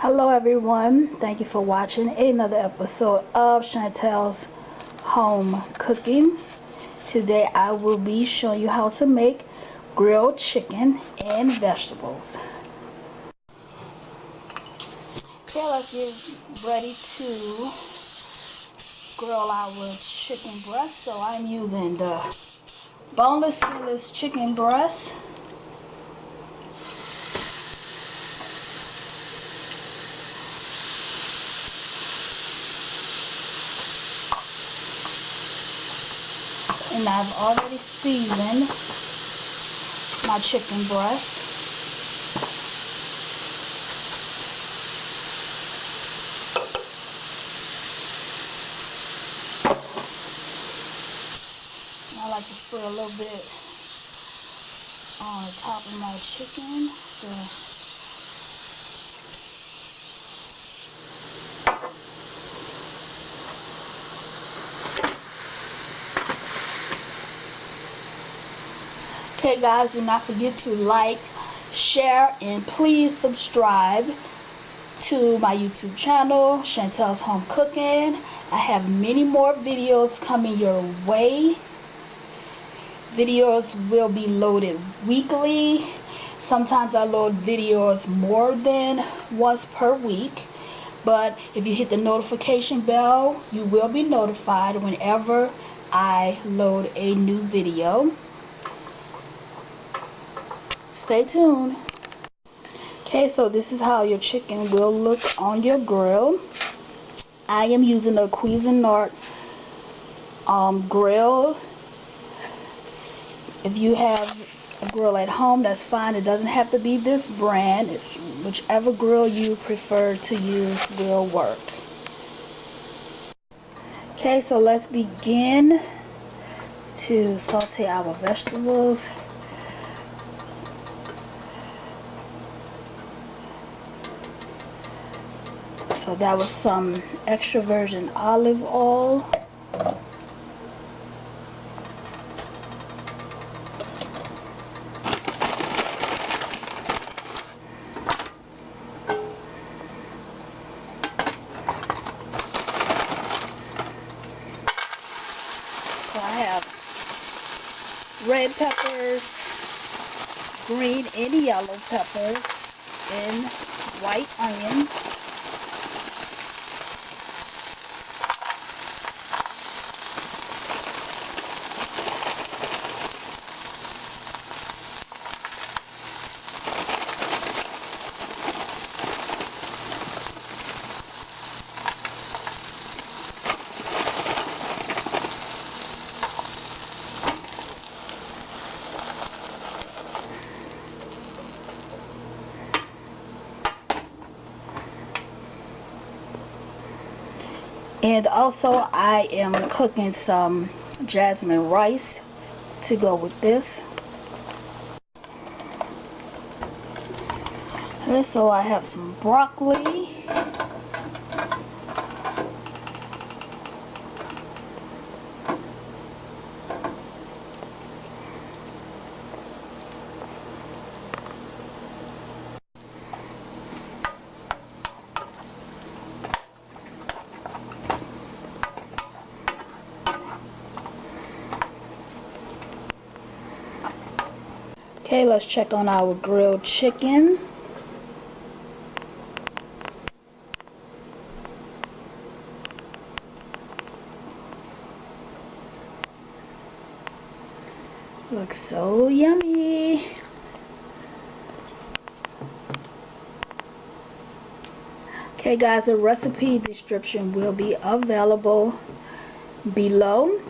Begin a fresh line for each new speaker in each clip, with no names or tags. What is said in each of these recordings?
Hello everyone, thank you for watching another episode of Chantel's Home Cooking. Today I will be showing you how to make grilled chicken and vegetables. Okay, let's get ready to grill our chicken breast. So I'm using the boneless, skinless chicken breast. And I've already seasoned my chicken breast. I like to spread a little bit on the top of my chicken. Okay guys, do not forget to like, share, and please subscribe to my YouTube channel, Chantel's Home Cooking. I have many more videos coming your way. Videos will be loaded weekly. Sometimes I load videos more than once per week. But if you hit the notification bell, you will be notified whenever I load a new video. Stay tuned. Okay, so this is how your chicken will look on your grill. I am using a Cuisinart grill. If you have a grill at home, that's fine. It doesn't have to be this brand. It's whichever grill you prefer to use will work. Okay, so let's begin to saute our vegetables. So that was some extra virgin olive oil. So I have red peppers, green and yellow peppers, and white onions. And also I am cooking some jasmine rice to go with this. And so I have some broccoli. Okay, let's check on our grilled chicken. Looks so yummy. Okay guys, the recipe description will be available below.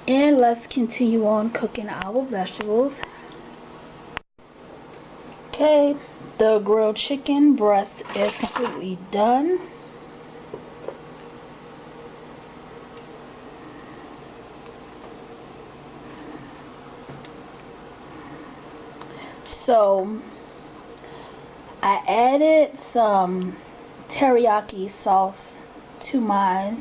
And let's continue on cooking our vegetables. Okay, the grilled chicken breast is completely done. So I added some teriyaki sauce to mine.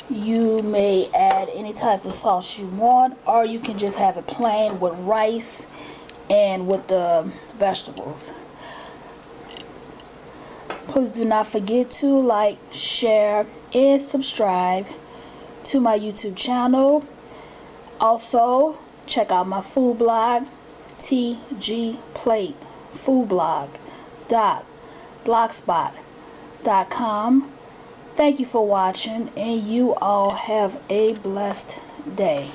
You may add any type of sauce you want, or you can just have it plain with rice and with the vegetables. Please do not forget to like, share, and subscribe to my YouTube channel. Also, check out my food blog, TG Plate foodblog.blogspot.com. Thank you for watching, and you all have a blessed day.